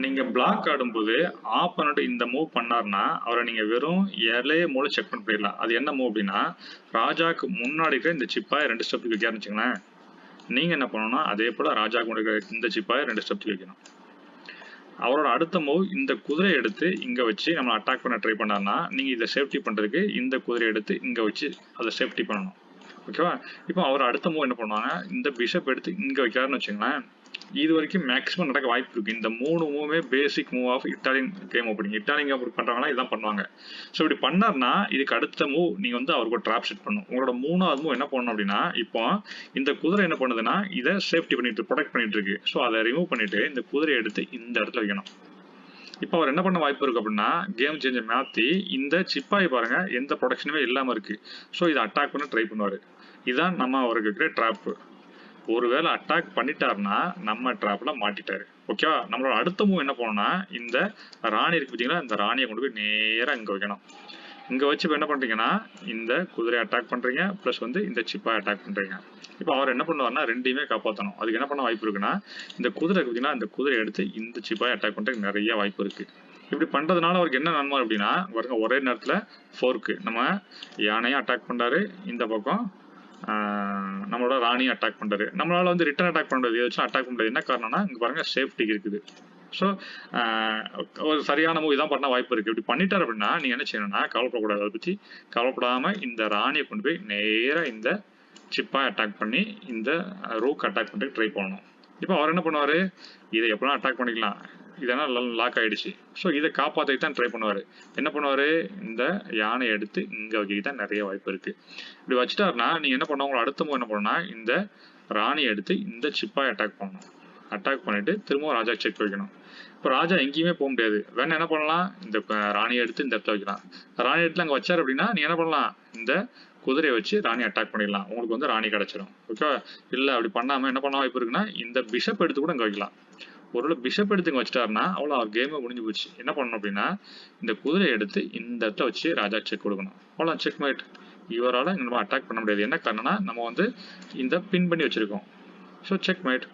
நீங்க பிளாக் ஆடும்போது ஆப்போனண்ட் இந்த மூவ் பண்ணாருன்னா அவரை நீங்க வெறும் இலையே மூலம் செக் பண்ண போயிடலாம். அது என்ன மூவ் அப்படின்னா, ராஜாக்கு முன்னாடி இருக்கிற இந்த சிப்பாய் 2 ஸ்டெப்புக்கு வைக்க ஆரம்பிச்சுங்களேன். நீங்க என்ன பண்ணணும்னா அதே போல ராஜாக்கு முன்னாடி இருக்கிற இந்த சிப்பாய் 2 ஸ்டெப்புக்கு வைக்கணும். அவரோட அடுத்த மூவ் இந்த குதிரையை எடுத்து இங்க வச்சு நம்ம அட்டாக் பண்ண ட்ரை பண்ணாருன்னா நீங்க இதை சேஃப்டி பண்றதுக்கு இந்த குதிரையை எடுத்து இங்க வச்சு அதை சேஃப்டி பண்ணணும். ஓகேவா? இப்போ அவர் அடுத்த மூவ் என்ன பண்ணுவாங்க, இந்த பிஷப் எடுத்து இங்க வைக்கிறாருன்னு வச்சுங்களேன். இது வரைக்கும் மேக்ஸிமம் நடக்க வாய்ப்பு இருக்கு. இந்த 3 மூவுமே basic move of Italian game opening. Italian game opening பண்றாங்கன்னா இதான் பண்ணுவாங்க. ஸோ இப்படி பண்ணார்னா இதுக்கு அடுத்த மூவ் நீங்க வந்து அவருக்கு ஒரு ட்ராப் செட் பண்ணணும். உங்களோட 3வது மூவ் என்ன பண்ணணும் அப்படின்னா, இப்போ இந்த குதிரை என்ன பண்ணுதுன்னா இதை சேஃப்டி பண்ணிட்டு ப்ரொடெக்ட் பண்ணிட்டு இருக்கு. ஸோ அதை ரிமூவ் பண்ணிட்டு இந்த குதிரையை எடுத்து இந்த இடத்துல வைக்கணும். இப்போ அவர் என்ன பண்ண வாய்ப்பு இருக்கு அப்படின்னா, கேம் சேஞ்சை மாற்றி இந்த சிப்பாய் பாருங்க எந்த ப்ரொடக்ஷனுமே இல்லாமல் இருக்கு. ஸோ இதை அட்டாக் பண்ண ட்ரை பண்ணுவார். இதுதான் நம்ம அவருக்கு இருக்கிற ட்ராப்பு. ஒருவேளை அட்டாக் பண்ணிட்டாருன்னா நம்ம ட்ராப்ல மாட்டிட்டாரு. ஓகேவா? நம்மளோட அடுத்த மூவ் என்ன பண்ணணும்னா, இந்த ராணி இருக்கு பார்த்தீங்களா, இந்த ராணியை கொண்டு போய் நேராக இங்கே வைக்கணும். இங்கே வச்சு இப்போ என்ன பண்ணுறீங்கன்னா, இந்த குதிரையை அட்டாக் பண்ணுறீங்க ப்ளஸ் வந்து இந்த சிப்பாய் அட்டாக் பண்ணுறீங்க. இப்போ அவர் என்ன பண்ணுவார்னா ரெண்டையுமே காப்பாற்றணும். அதுக்கு என்ன பண்ண வாய்ப்பு இருக்குன்னா, இந்த குதிரை பார்த்தீங்கன்னா இந்த குதிரையை எடுத்து இந்த சிப்பாய் அட்டாக் பண்ணுறதுக்கு நிறைய வாய்ப்பு இருக்கு. இப்படி பண்றதுனால அவருக்கு என்ன நன்மை அப்படின்னா, பாருங்க ஒரே நேரத்தில் ஃபோர்க்கு நம்ம யானையும் அட்டாக் பண்றாரு, இந்த பக்கம் நம்மளோட ராணியை அட்டாக் பண்றாரு. நம்மளால வந்து ரிட்டர்ன் அட்டாக் பண்றது இதை வச்சு அட்டாக் பண்றது என்ன காரணம்னா இங்க பாருங்க சேஃப்டி இருக்குது. ஸோ ஒரு சரியான மூவ் தான் பண்ண வாய்ப்பு இருக்கு. இப்படி பண்ணிட்டார் அப்படின்னா நீங்க என்ன செய்யணும்னா கவலைப்படக்கூடாது. அதை பத்தி கவலைப்படாம இந்த ராணியை கொண்டு போய் நேரா இந்த சிப்பாய் அட்டாக் பண்ணி இந்த ரூக் அட்டாக் பண்ணிட்டு ட்ரை பண்ணணும். இப்போ அவர் என்ன பண்ணுவாரு, இதை எப்படிலாம் அட்டாக் பண்ணிக்கலாம், இதெல்லாம் லாக் ஆயிடுச்சு. ஸோ இதை காப்பாற்றி தான் ட்ரை பண்ணுவார். என்ன பண்ணுவார், இந்த யானையை எடுத்து இங்கே வைக்க தான் நிறைய வாய்ப்பு இருக்குது. இப்படி வச்சுட்டாருன்னா நீங்கள் என்ன பண்ணுவாங்க, அடுத்த மூவ் என்ன பண்ணணும்னா இந்த ராணியை எடுத்து இந்த சிப்பாய் அட்டாக் பண்ணணும். அட்டாக் பண்ணிட்டு திரும்பவும் ராஜா செக் வைக்கணும். இப்போ ராஜா எங்கேயுமே போக முடியாது. வேணா என்ன பண்ணலாம், இந்த ராணியை எடுத்து இந்த இடத்துல வைக்கலாம். ராணி எடுத்து அங்கே வச்சார் அப்படின்னா நீங்கள் என்ன பண்ணலாம், இந்த குதிரையை வச்சு ராணி அட்டாக் பண்ணிடலாம். உங்களுக்கு வந்து ராணி கிடைச்சிடும். ஓகே, இல்லை அப்படி பண்ணாமல் என்ன பண்ண வாய்ப்பு இருக்குன்னா இந்த பிஷப் எடுத்து கூட இங்கே வைக்கலாம். ஒருவேளை பிஷப் எடுத்து இங்கே வச்சுட்டாருன்னா அவ்வளோ கேமே முடிஞ்சு போச்சு. என்ன பண்ணணும் அப்படின்னா இந்த குதிரையை எடுத்து இந்த இடத்துல வச்சு ராஜா செக் கொடுக்கணும். அவ்வளோ செக் மேட். இவரால் நம்ம அட்டாக் பண்ண முடியாது. என்ன காரணம்னா நம்ம வந்து இந்த பின் பண்ணி வச்சிருக்கோம். So check mat.